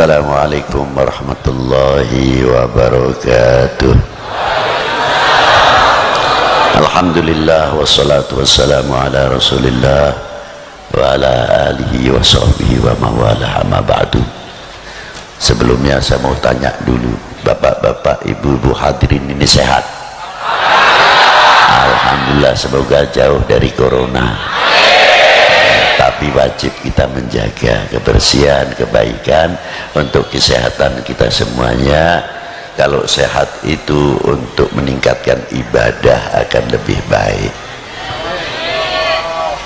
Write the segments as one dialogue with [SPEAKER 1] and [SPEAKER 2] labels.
[SPEAKER 1] Assalamualaikum warahmatullahi wabarakatuh. Alhamdulillah wassalatu wassalamu ala rasulillah wa ala alihi wa sahbihi wa mawala, amma ba'du. Sebelumnya saya mau tanya dulu, bapak-bapak, ibu-ibu hadirin ini sehat? Alhamdulillah, semoga jauh dari corona. Tapi wajib kita menjaga kebersihan, kebaikan untuk kesehatan kita semuanya. Kalau sehat itu untuk meningkatkan ibadah akan lebih baik.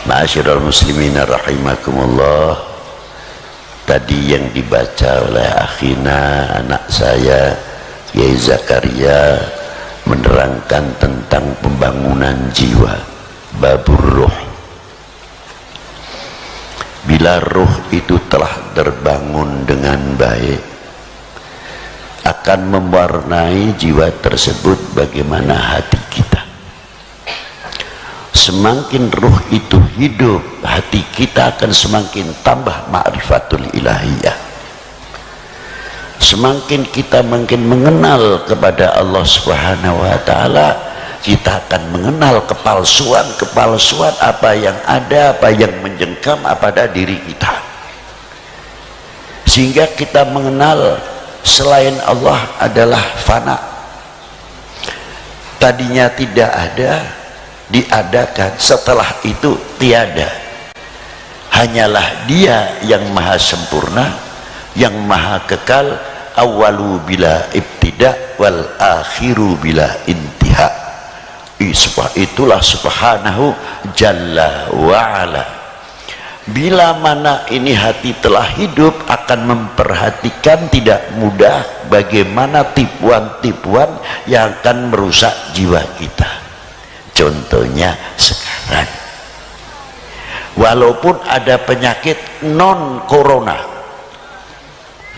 [SPEAKER 1] Ma'asyiral muslimin rahimakumullah. Tadi yang dibaca oleh akhina, anak saya Kiai Zakaria, menerangkan tentang pembangunan jiwa, babur ruh. Bila ruh itu telah terbangun dengan baik, akan mewarnai jiwa tersebut bagaimana hati kita. Semakin ruh itu hidup, hati kita akan semakin tambah ma'rifatul ilahiyah. Semakin kita makin mengenal kepada Allah Subhanahu wa ta'ala, kita akan mengenal kepalsuan apa yang ada, apa yang menjengkam pada diri kita, sehingga kita mengenal selain Allah adalah fana. Tadinya tidak ada, diadakan, setelah itu tiada. Hanyalah Dia yang maha sempurna, yang maha kekal, awalu bila ibtida wal akhiru bila intiha. Itulah subhanahu jalla wa'ala. Bila mana ini hati telah hidup, akan memperhatikan tidak mudah bagaimana tipuan-tipuan yang akan merusak jiwa kita. Contohnya sekarang, walaupun ada penyakit non corona,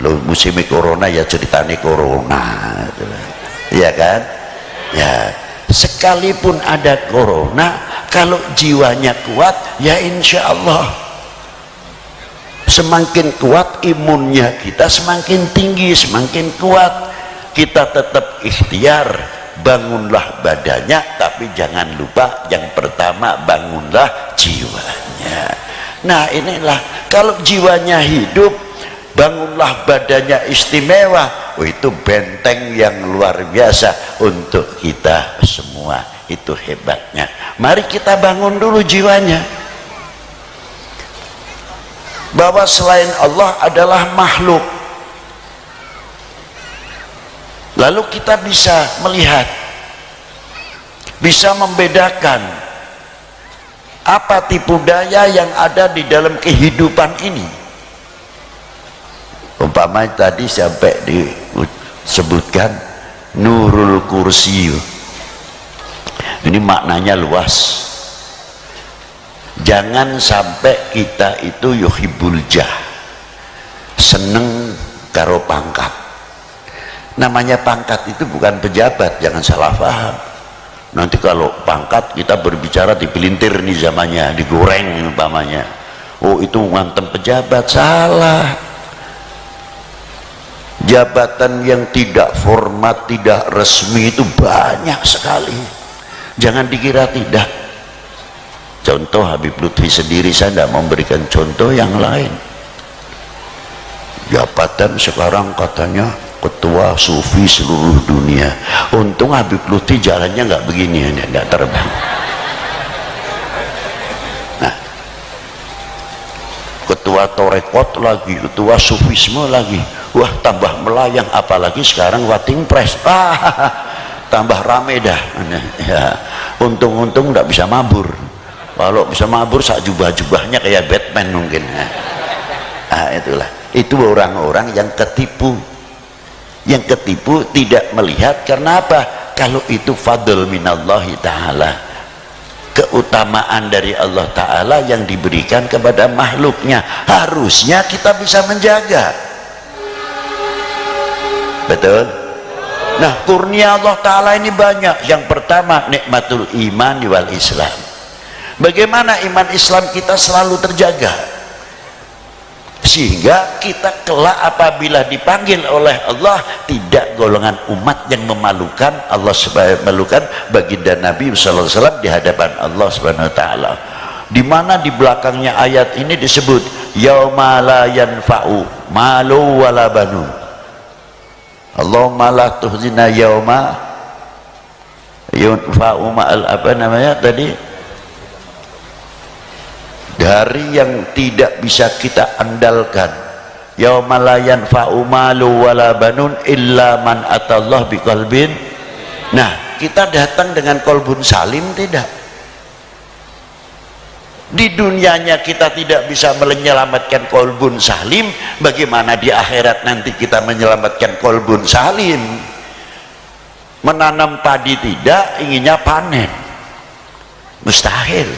[SPEAKER 1] lo musim corona ya ceritanya corona, ya kan? Ya, sekalipun ada corona, kalau jiwanya kuat, ya insya Allah semakin kuat imunnya kita, semakin tinggi, semakin kuat. Kita tetap ikhtiar, bangunlah badannya, tapi jangan lupa yang pertama, bangunlah jiwanya. Nah inilah, kalau jiwanya hidup, bangunlah badannya istimewa. Oh, itu benteng yang luar biasa untuk kita semua. Itu hebatnya. Mari kita bangun dulu jiwanya, bahwa selain Allah adalah makhluk. Lalu kita bisa melihat, bisa membedakan apa tipu daya yang ada di dalam kehidupan ini. Umpama tadi sampai disebutkan nurul kursi, ini maknanya luas. Jangan sampai kita itu yuhibbul jah, seneng karo pangkat. Namanya pangkat itu bukan pejabat, jangan salah paham. Nanti kalau pangkat kita berbicara dipelintir nih zamannya, digoreng umpamanya. Oh itu ngantem pejabat, salah. Jabatan yang tidak format, tidak resmi itu banyak sekali, jangan dikira tidak. Contoh Habib Lutfi sendiri, saya tidak memberikan contoh yang lain. Jabatan sekarang katanya ketua sufi seluruh dunia. Untung Habib Lutfi jalannya nggak begini, nggak terbang. Nah, ketua torekot lagi, ketua sufisme lagi. Wah, tambah melayang, apalagi sekarang wating press. Tambah rame dah. Ya, untung-untung nggak bisa mabur. Kalau bisa mabur, sak jubah-jubahnya kayak Batman mungkin. Nah, itulah. Itu orang-orang yang ketipu. Yang ketipu tidak melihat, karena apa? Kalau itu fadl minallahi ta'ala, keutamaan dari Allah Ta'ala yang diberikan kepada makhluknya, harusnya kita bisa menjaga. Betul? Nah, kurnia Allah Ta'ala ini banyak. Yang pertama, nikmatul iman wal Islam. Bagaimana iman Islam kita selalu terjaga? sehingga kita kelak apabila dipanggil oleh Allah tidak golongan umat yang memalukan Allah memalukan baginda Nabi sallallahu alaihi wasallam di hadapan Allah Subhanahu wa taala. Di mana di belakangnya ayat ini disebut yauma la yanfa'u malu wala banun. Allahumma la tuhzina yauma yanfa'u ma'al apa namanya tadi, hari yang tidak bisa kita andalkan, yauma la yanfa'u malu wala banun illa man atallah biqalbin. Nah, kita datang dengan qalbun salim tidak? Di dunianya kita tidak bisa menyelamatkan qalbun salim, bagaimana di akhirat nanti kita menyelamatkan qalbun salim? Menanam padi tidak, inginnya panen, mustahil.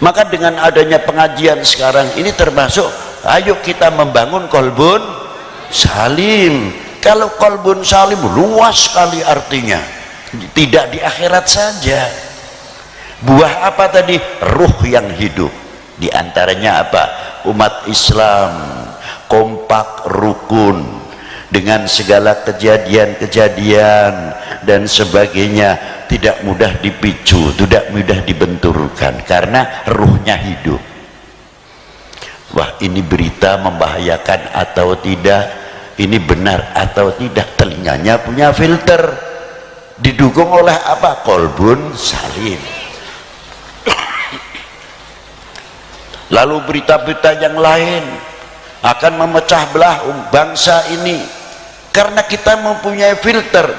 [SPEAKER 1] Maka dengan adanya pengajian sekarang ini termasuk ayo kita membangun qalbun salim. Kalau qalbun salim luas sekali artinya, tidak di akhirat saja. Buah apa tadi? Ruh yang hidup. Di antaranya apa? Umat Islam kompak rukun dengan segala kejadian-kejadian dan sebagainya, tidak mudah dipicu, tidak mudah dibenturkan karena ruhnya hidup. Wah, ini berita membahayakan atau tidak, ini benar atau tidak, telinganya punya filter, didukung oleh apa? Qalbun salim. Lalu berita-berita yang lain akan memecah belah bangsa ini karena kita mempunyai filter.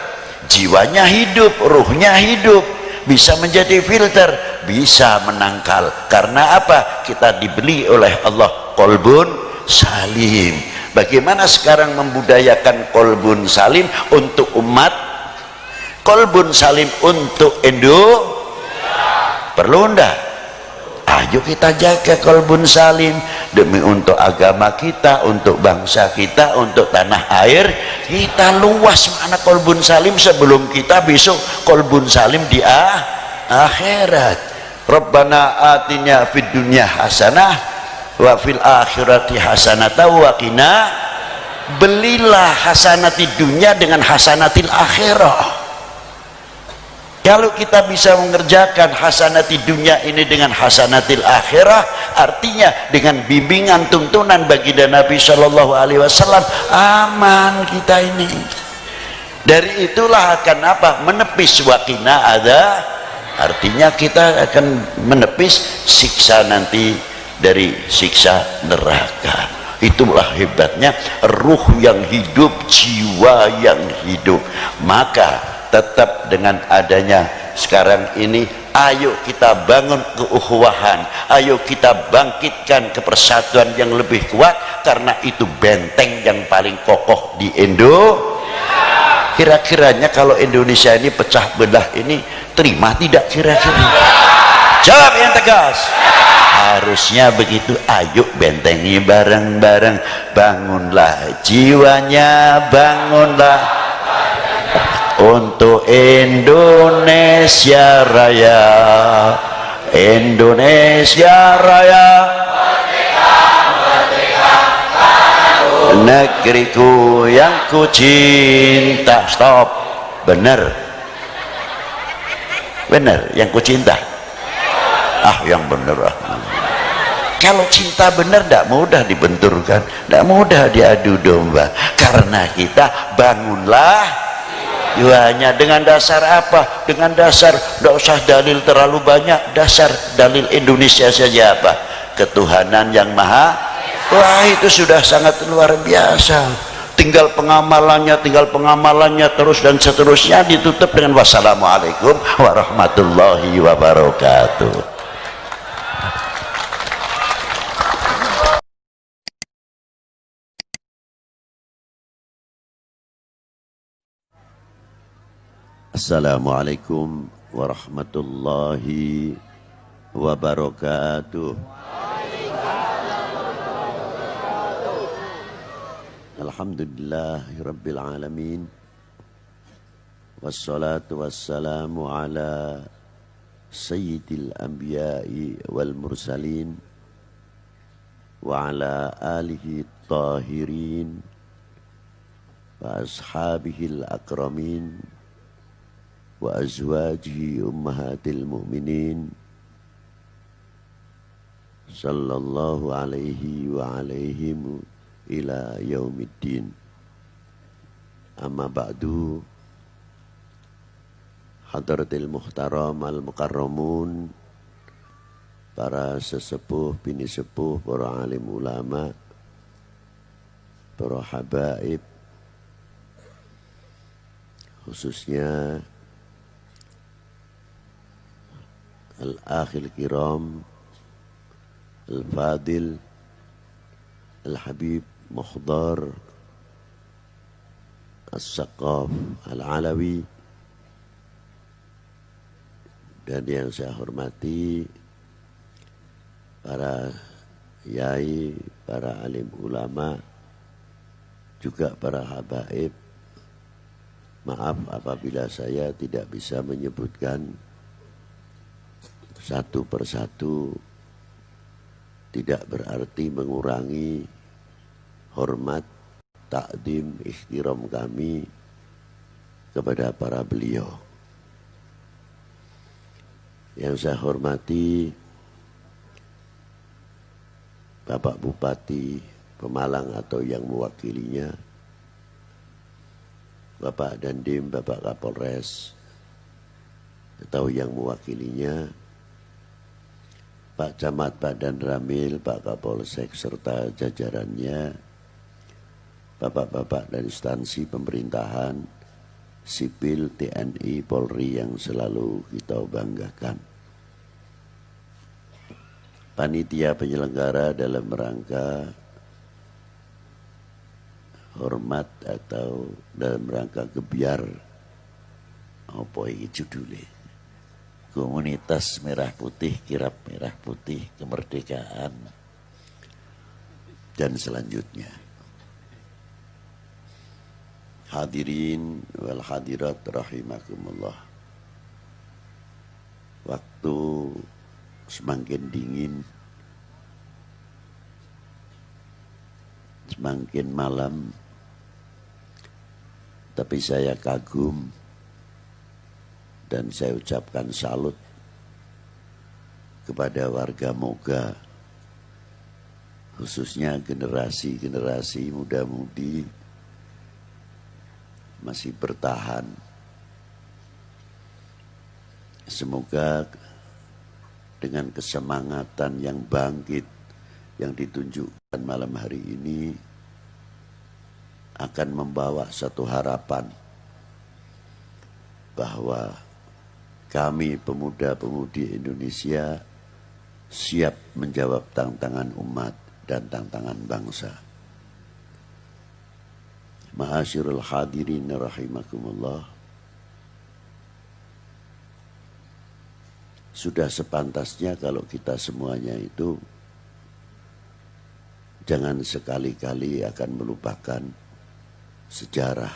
[SPEAKER 1] Jiwanya hidup, ruhnya hidup, bisa menjadi filter, bisa menangkal. Karena apa? Kita dibeli oleh Allah qalbun salim. Bagaimana sekarang membudayakan qalbun salim untuk umat, qalbun salim untuk Indo? Perlu enggak? Ayo kita jaga qalbun salim demi untuk agama kita, untuk bangsa kita, untuk tanah air kita. Luas mana qalbun salim sebelum kita besok qalbun salim di akhirat. Rabbana atina fid dunya hasanah wa fil akhirati hasanah wa qina. Belilah hasanati dunia dengan hasanatil akhirah. Kalau kita bisa mengerjakan hasanati dunia ini dengan hasanatil akhirah, artinya dengan bimbingan tuntunan baginda Nabi Shallallahu Alaihi Wasallam, aman kita ini. Dari itulah akan apa? Menepis waqina ada, artinya kita akan menepis siksa nanti dari siksa neraka. Itulah hebatnya ruh yang hidup, jiwa yang hidup. Maka tetap dengan adanya sekarang ini, ayo kita bangun keukhuwahan, ayo kita bangkitkan kepersatuan yang lebih kuat, karena itu benteng yang paling kokoh di Indonesia. Kira-kiranya kalau Indonesia ini pecah belah ini, terima tidak kira-kira? Jawab yang tegas. Harusnya begitu. Ayo bentengi bareng-bareng, bangunlah jiwanya, bangunlah untuk Indonesia Raya, Indonesia Raya, merdeka, merdeka, negeriku yang ku cinta. Stop. Bener, bener yang ku cinta. Yang bener. Kalau cinta bener tidak mudah dibenturkan, tidak mudah diadu domba, karena kita bangunlah jiwanya. Dengan dasar apa? Dengan dasar tidak usah dalil terlalu banyak, dasar dalil Indonesia saja apa? Ketuhanan yang maha. Wah, itu sudah sangat luar biasa. Tinggal pengamalannya terus dan seterusnya. Ditutup dengan wassalamualaikum warahmatullahi wabarakatuh. Assalamualaikum warahmatullahi wabarakatuh. Alhamdulillahirabbil alamin. Wassalatu wassalamu ala sayyidil anbiya'i wal mursalin
[SPEAKER 2] وعلى آله الطاهرين وأصحابه الأكرمين وأزواجه أمهات المؤمنين صلى الله عليه وعليهم إلى يوم الدين. أما بعد، Hadratil Muhtaram Al-Mukarramun, para sesepuh, bini sepuh, para alim ulama, para habaib, khususnya Al-Akhil Kiram, Al-Fadil, Al-Habib Mukhdar As-Saqaf Al-Alawi, dan yang saya hormati para yai, para alim ulama, juga para habaib. Maaf apabila saya tidak bisa menyebutkan satu persatu, tidak berarti mengurangi hormat, takdim, ikhtiram kami kepada para beliau. Yang saya hormati Bapak Bupati Pemalang atau yang mewakilinya, Bapak Dandim, Bapak Kapolres atau yang mewakilinya, Pak Camat, Pak Danramil, Pak Kapolsek serta jajarannya, Bapak-bapak dari instansi pemerintahan, sipil, TNI, Polri yang selalu kita banggakan. Panitia penyelenggara dalam rangka hormat atau dalam rangka gebiar apa iki judule, Komunitas Merah Putih, Kirap Merah Putih Kemerdekaan dan selanjutnya. Hadirin wal hadirat rahimakumullah. Waktu semakin dingin, semakin malam, tapi saya kagum dan saya ucapkan salut kepada warga Moga, khususnya generasi-generasi muda-mudi masih bertahan. Semoga dengan kesemangatan yang bangkit yang ditunjukkan malam hari ini akan membawa satu harapan bahwa kami pemuda-pemudi Indonesia siap menjawab tantangan umat dan tantangan bangsa. Ma'asyirul hadirin rahimakumullah. Sudah sepantasnya kalau kita semuanya itu jangan sekali-kali akan melupakan sejarah.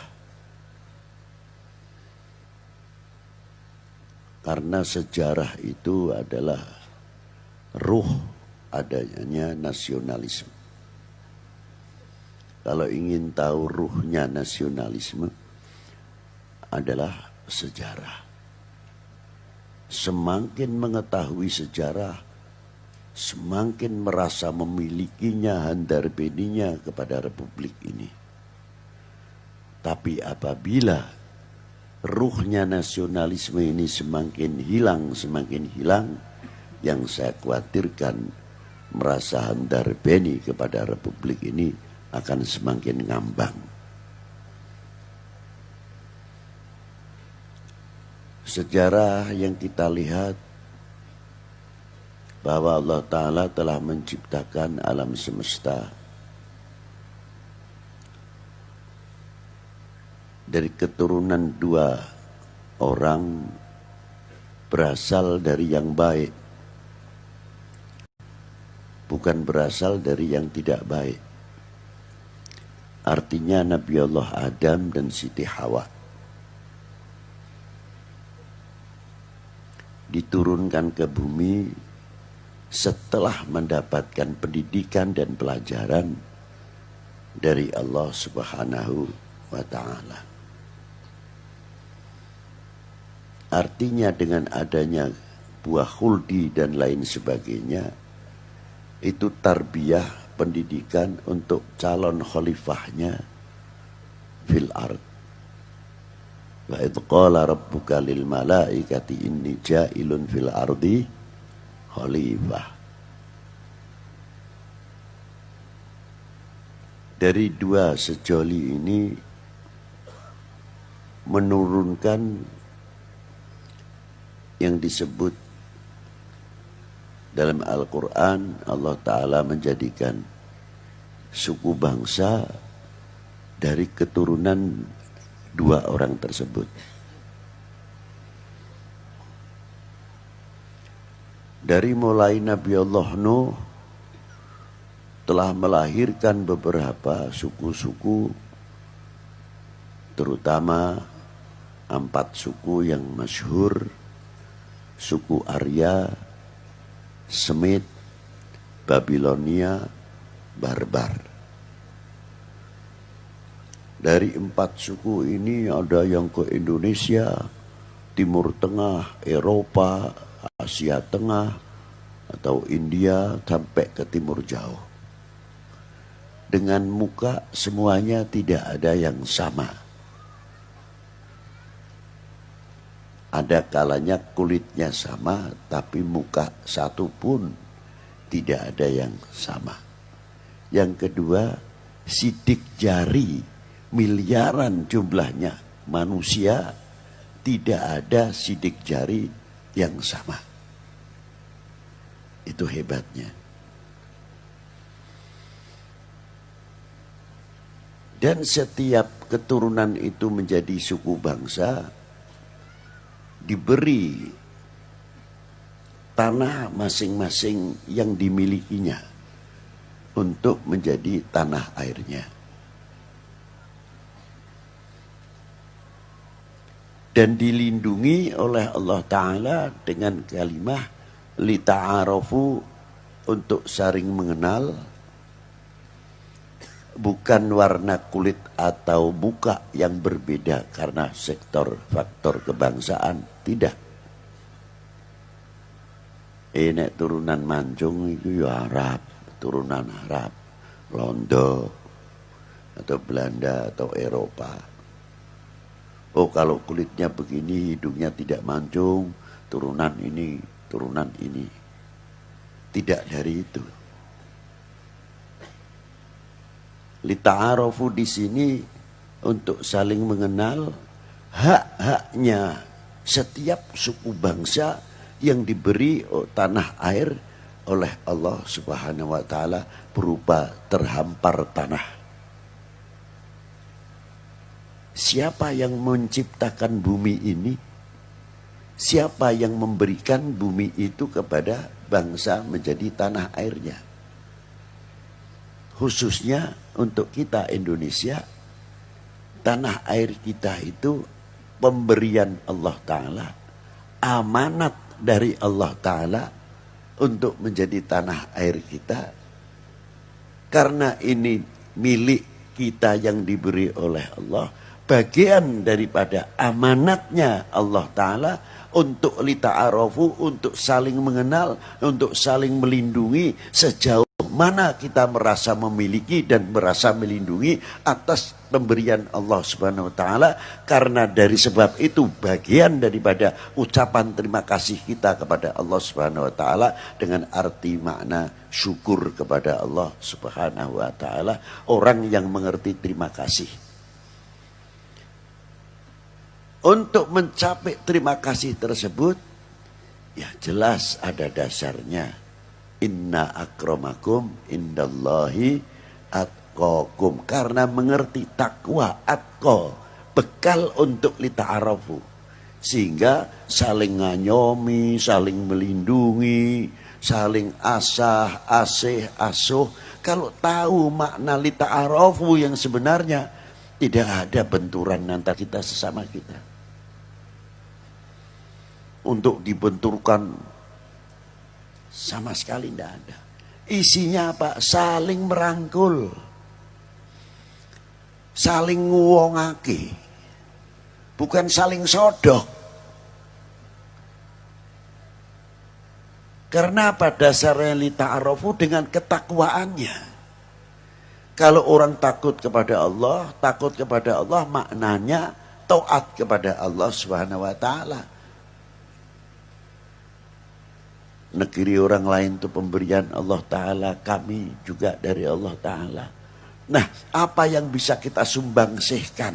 [SPEAKER 2] Karena sejarah itu adalah ruh adanya nasionalisme. Kalau ingin tahu ruhnya nasionalisme adalah sejarah. Semakin mengetahui sejarah, semakin merasa memilikinya, handar beninya kepada republik ini. Tapi apabila ruhnya nasionalisme ini semakin hilang, yang saya khawatirkan merasa handar beni kepada republik ini akan semakin ngambang. Sejarah yang kita lihat bahwa Allah Ta'ala telah menciptakan alam semesta dari keturunan dua orang berasal dari yang baik, bukan berasal dari yang tidak baik. Artinya Nabi Allah Adam dan Siti Hawa diturunkan ke bumi setelah mendapatkan pendidikan dan pelajaran dari Allah Subhanahu wa ta'ala. Artinya dengan adanya buah khuldi dan lain sebagainya, itu tarbiyah pendidikan untuk calon khalifahnya fil ard. Wa idh qala rabbuka lil malaikati inni ja'ilun fil ardi khalifah. Dari dua sejoli ini menurunkan yang disebut dalam Al-Quran, Allah Ta'ala menjadikan suku bangsa dari keturunan dua orang tersebut. Dari mulai Nabi Allah Nuh telah melahirkan beberapa suku-suku, terutama 4 suku yang masyhur, suku Arya, Semit, Babilonia, Barbar. Dari 4 suku ini ada yang ke Indonesia, Timur Tengah, Eropa, Asia Tengah, atau India sampai ke Timur Jauh. Dengan muka semuanya tidak ada yang sama. Ada kalanya kulitnya sama, tapi muka satu pun tidak ada yang sama. Yang kedua, sidik jari miliaran jumlahnya manusia, tidak ada sidik jari yang sama. Itu hebatnya. Dan setiap keturunan itu menjadi suku bangsa, diberi tanah masing-masing yang dimilikinya untuk menjadi tanah airnya. Dan dilindungi oleh Allah Ta'ala dengan kalimah lita'arafu, untuk saling mengenal. Bukan warna kulit atau muka yang berbeda karena sektor faktor kebangsaan, tidak. Nek turunan Mancung itu ya Arab, turunan Arab, Londo atau Belanda atau Eropa. Oh, kalau kulitnya begini, hidungnya tidak mancung, turunan ini, turunan ini. Tidak dari itu. Lita'arafu di sini untuk saling mengenal, hak-haknya setiap suku bangsa yang diberi tanah air oleh Allah Subhanahu wa ta'ala berupa terhampar tanah. Siapa yang menciptakan bumi ini? Siapa yang memberikan bumi itu kepada bangsa menjadi tanah airnya? Khususnya untuk kita Indonesia, tanah air kita itu pemberian Allah Ta'ala, amanat dari Allah Ta'ala untuk menjadi tanah air kita. Karena ini milik kita yang diberi oleh Allah, bagian daripada amanatnya Allah Ta'ala untuk lita'arafu, untuk saling mengenal, untuk saling melindungi sejauh mana kita merasa memiliki dan merasa melindungi atas pemberian Allah Subhanahu wa ta'ala. Karena dari sebab itu bagian daripada ucapan terima kasih kita kepada Allah Subhanahu wa ta'ala dengan arti makna syukur kepada Allah Subhanahu wa ta'ala. Orang yang mengerti terima kasih. Untuk mencapai terima kasih tersebut, ya jelas ada dasarnya. Inna akramakum indallahi atqakum. Karena mengerti takwa, atqa, bekal untuk lita'arafu. Sehingga saling nganyomi, saling melindungi, saling asah, asih, asuh. Kalau tahu makna lita'arafu yang sebenarnya, tidak ada benturan antara kita sesama kita. Untuk dibenturkan Sama sekali tidak ada. Isinya apa? Saling merangkul. Saling nguwongake. Bukan saling sodok. Karena pada dasarnya lita'arofu dengan ketakwaannya. Kalau orang takut kepada Allah maknanya taat kepada Allah Subhanahu wa taala. Negeri orang lain itu pemberian Allah taala, kami juga dari Allah taala. Nah, apa yang bisa kita sumbangsihkan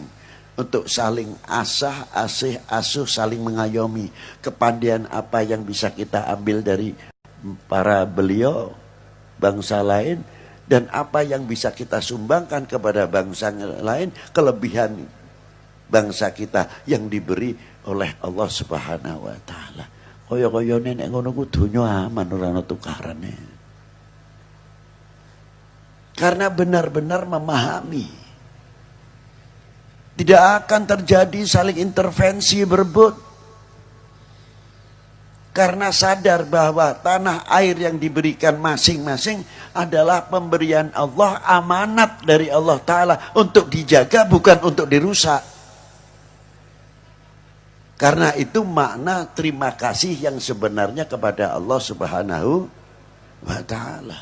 [SPEAKER 2] untuk saling asuh, saling mengayomi? Kepandaian apa yang bisa kita ambil dari para beliau, bangsa lain? Dan apa yang bisa kita sumbangkan kepada bangsa lain, kelebihan bangsa kita yang diberi oleh Allah Subhanahu wa taala. Kaya-kayane nek ngono ku donya aman ora ana tukarane. Karena benar-benar memahami tidak akan terjadi saling intervensi berebut. Karena sadar bahwa tanah air yang diberikan masing-masing adalah pemberian Allah, amanat dari Allah Ta'ala untuk dijaga, bukan untuk dirusak. Karena itu makna terima kasih yang sebenarnya kepada Allah Subhanahu wa Ta'ala.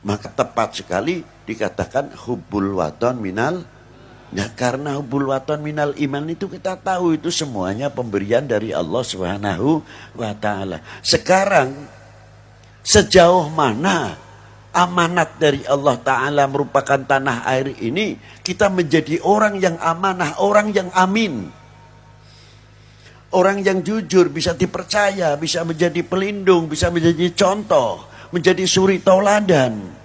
[SPEAKER 2] Maka tepat sekali dikatakan hubbul waton minal. Nah, karena hubbul waton minal iman itu kita tahu itu semuanya pemberian dari Allah Subhanahu wa taala. Sekarang sejauh mana amanat dari Allah taala merupakan tanah air ini, kita menjadi orang yang amanah, orang yang amin. Orang yang jujur, bisa dipercaya, bisa menjadi pelindung, bisa menjadi contoh, menjadi suri tauladan.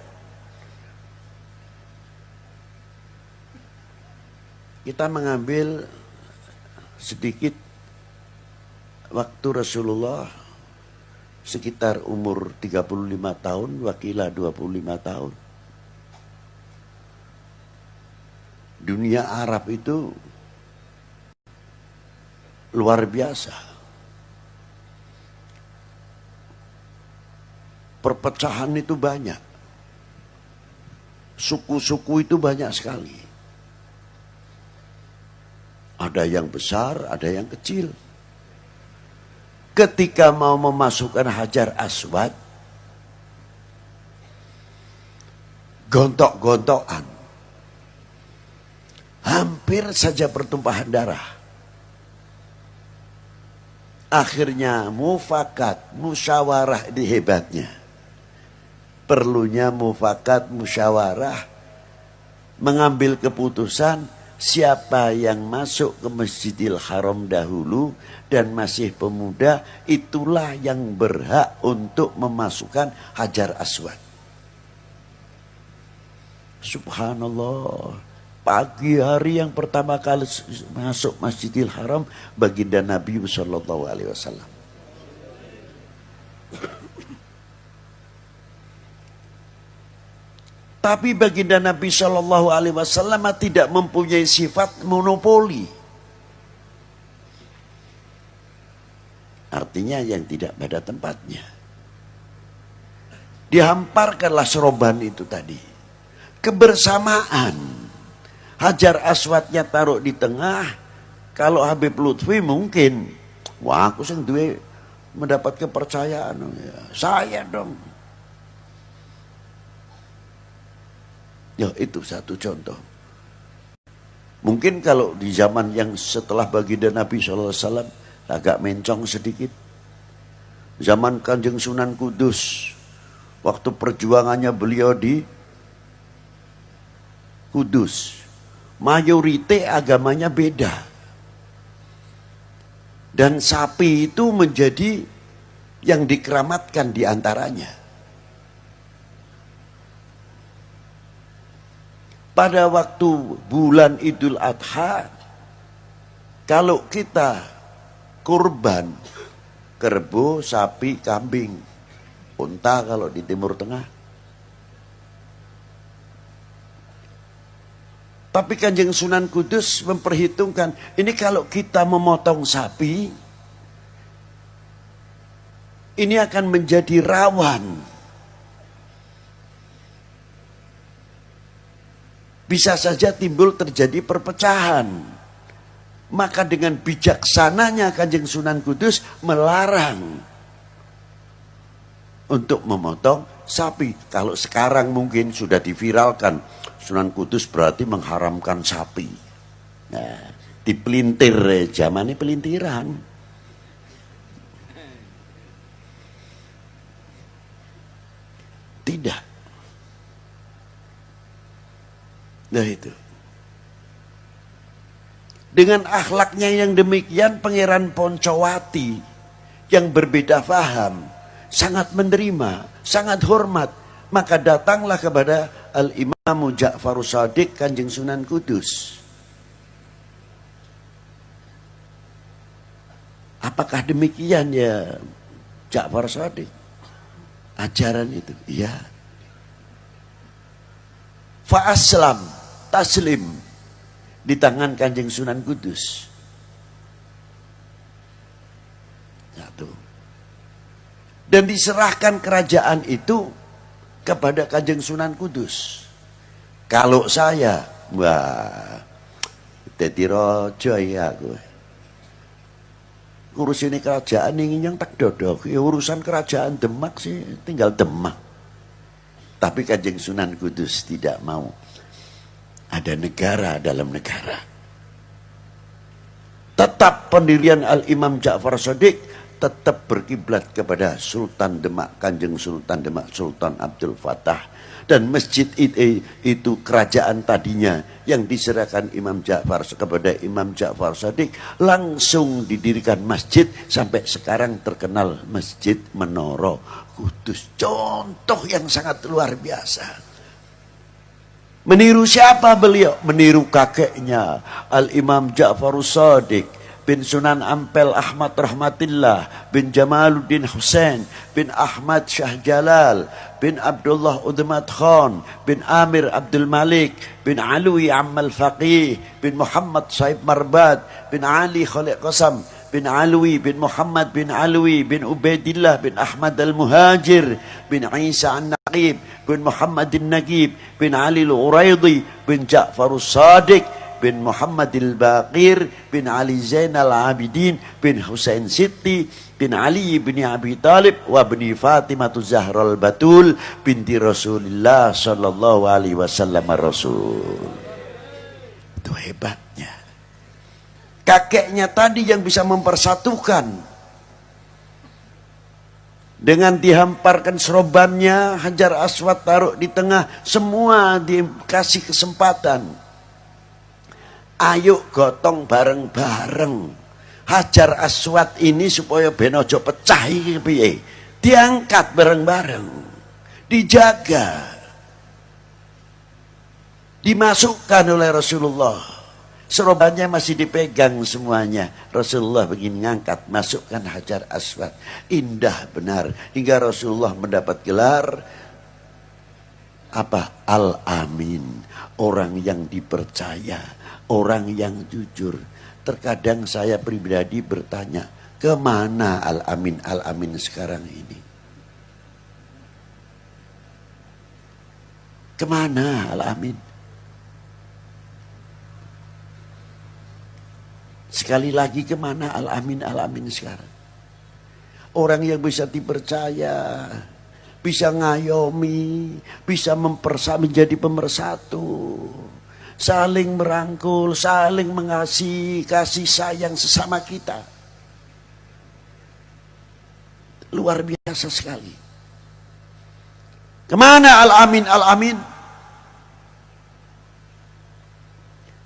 [SPEAKER 2] Kita mengambil sedikit waktu Rasulullah sekitar umur 35 tahun, wakilah 25 tahun. Dunia Arab itu luar biasa. Perpecahan itu banyak. Suku-suku itu banyak sekali. Ada yang besar, ada yang kecil. Ketika mau memasukkan Hajar Aswad, gontok-gontokan. Hampir saja pertumpahan darah. Akhirnya mufakat, musyawarah ini hebatnya. Perlunya mufakat, musyawarah, mengambil keputusan. Siapa yang masuk ke Masjidil Haram dahulu dan masih pemuda, itulah yang berhak untuk memasukkan Hajar Aswad. Subhanallah. Pagi hari yang pertama kali masuk Masjidil Haram, baginda Nabi sallallahu alaihi wasallam. Tapi baginda Nabi Shallallahu Alaihi Wasallam tidak mempunyai sifat monopoli. Artinya yang tidak pada tempatnya. Dihamparkanlah seroban itu tadi. Kebersamaan. Hajar Aswadnya taruh di tengah. Kalau Habib Lutfi mungkin, wah aku sing duwe mendapat kepercayaan. Saya dong. Ya, itu satu contoh. Mungkin kalau di zaman yang setelah baginda Nabi SAW agak mencong sedikit. Zaman Kanjeng Sunan Kudus. Waktu perjuangannya beliau di Kudus. Mayorite agamanya beda. Dan sapi itu menjadi yang dikeramatkan di antaranya. Pada waktu bulan Idul Adha, kalau kita kurban, kerbau, sapi, kambing, unta kalau di Timur Tengah. Tapi Kanjeng Sunan Kudus memperhitungkan, ini kalau kita memotong sapi, ini akan menjadi rawan. Bisa saja timbul terjadi perpecahan. Maka dengan bijaksananya Kanjeng Sunan Kudus melarang untuk memotong sapi. Kalau sekarang mungkin sudah diviralkan, Sunan Kudus berarti mengharamkan sapi. Nah, dipelintir, zamannya pelintiran. Tidak. Nah itu. Dengan akhlaknya yang demikian, Pangeran Poncowati yang berbeda faham, sangat menerima, sangat hormat. Maka datanglah kepada Al-Imam Ja'farus Shadiq Kanjeng Sunan Kudus. Apakah demikian ya Ja'farus Shadiq? Ajaran itu, iya. Fa'aslam, taslim di tangan Kanjeng Sunan Kudus. Satu. Dan diserahkan kerajaan itu kepada Kanjeng Sunan Kudus. Kalau saya, wah, dadi raja ya aku. Urus ini kerajaan ingin yang tak dodok. Ya urusan kerajaan Demak sih tinggal Demak. Tapi Kanjeng Sunan Kudus tidak mau. Ada negara dalam negara. Tetap pendirian Al-Imam Ja'farus Shadiq tetap berkiblat kepada Sultan Demak, Kanjeng Sultan Demak, Sultan Abdul Fattah. Dan masjid itu kerajaan tadinya yang diserahkan Imam Ja'far kepada Imam Ja'farus Shadiq, langsung didirikan masjid sampai sekarang terkenal Masjid Menara Kudus. Contoh yang sangat luar biasa. Meniru siapa beliau? Meniru kakeknya Al-Imam Ja'farus Shadiq bin Sunan Ampel Ahmad Rahmatillah bin Jamaluddin Husain bin Ahmad Shah Jalal bin Abdullah Udmat Khan bin Amir Abdul Malik bin Alwi Ammal Faqih bin Muhammad Saib Marbad bin Ali Khaliq Qasam bin Alwi bin Muhammad bin Alwi bin Ubaidillah bin Ahmad Al-Muhajir bin Isa An-Naqib bin Muhammad Al-Naqib bin Ali Al-Uraidi bin Ja'farus Shadiq bin Muhammad Al-Baqir bin Ali Zainal Abidin bin Husain Siti bin Ali bin Abi Talib wa bin Fatimah Zahral Batul binti Rasulullah sallallahu alaihi wasallam Rasul. Itu hebatnya. Kakeknya tadi yang bisa mempersatukan. Dengan dihamparkan serobannya, Hajar Aswad taruh di tengah, semua dikasih kesempatan. Ayo gotong bareng-bareng Hajar Aswad ini supaya ben aja pecah iki piye. Diangkat bareng-bareng, dijaga, dimasukkan oleh Rasulullah. Serobannya masih dipegang semuanya. Rasulullah begini ngangkat, masukkan Hajar Aswad. Indah benar hingga Rasulullah mendapat gelar apa? Al-Amin, orang yang dipercaya, orang yang jujur. Terkadang saya pribadi bertanya, kemana Al-Amin, Al-Amin sekarang ini? Kemana Al-Amin? Sekali lagi, kemana Al-Amin, Al-Amin sekarang? Orang yang bisa dipercaya, bisa ngayomi, bisa menjadi pemersatu, saling merangkul, saling mengasihi, kasih sayang sesama kita. Luar biasa sekali. Kemana Al-Amin, Al-Amin?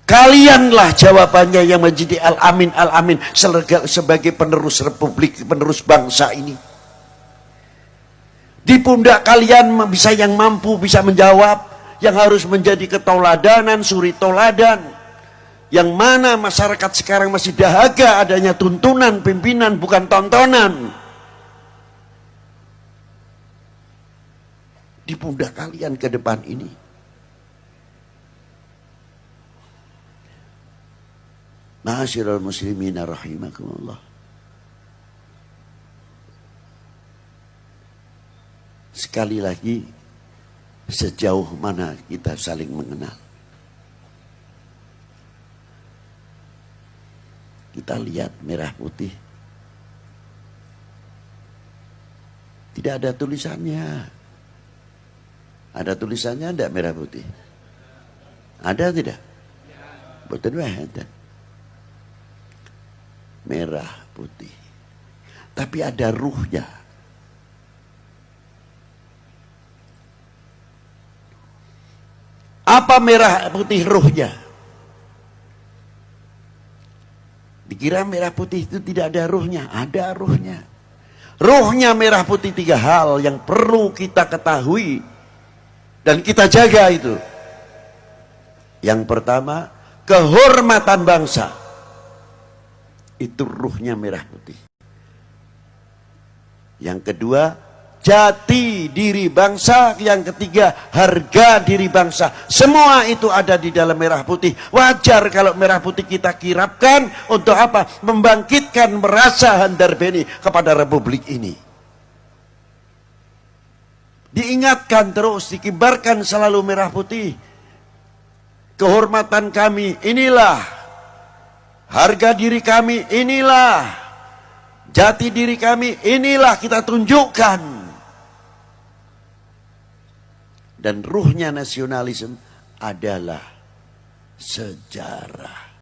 [SPEAKER 2] Kalianlah jawabannya yang menjadi Al-Amin, Al-Amin sebagai penerus republik, penerus bangsa ini. Di pundak kalian bisa yang mampu, bisa menjawab, yang harus menjadi ketauladanan, suri toladan. Yang mana masyarakat sekarang masih dahaga adanya tuntunan pimpinan, bukan tontonan. Di pundak kalian ke depan ini. Ma'asyiral muslimina rahimakumullah. sekali lagi, sejauh mana kita saling mengenal. Kita lihat merah putih. Tidak ada tulisannya. Ada tulisannya enggak merah putih? Ada tidak? Betul ada. Merah putih. Tapi ada ruhnya. Apa merah putih ruhnya? Dikira merah putih itu tidak ada ruhnya. Ada ruhnya. Ruhnya merah putih 3 hal yang perlu kita ketahui dan kita jaga itu. Yang pertama, kehormatan bangsa. Itu ruhnya merah putih. Yang kedua, jati diri bangsa. Yang ketiga, harga diri bangsa. Semua itu ada di dalam merah putih. Wajar kalau merah putih kita kirapkan untuk apa? Membangkitkan merasa handarbeni kepada republik ini. Diingatkan terus, dikibarkan selalu merah putih. Kehormatan kami inilah. Harga diri kami inilah. Jati diri kami inilah kita tunjukkan. Dan ruhnya nasionalisme adalah sejarah.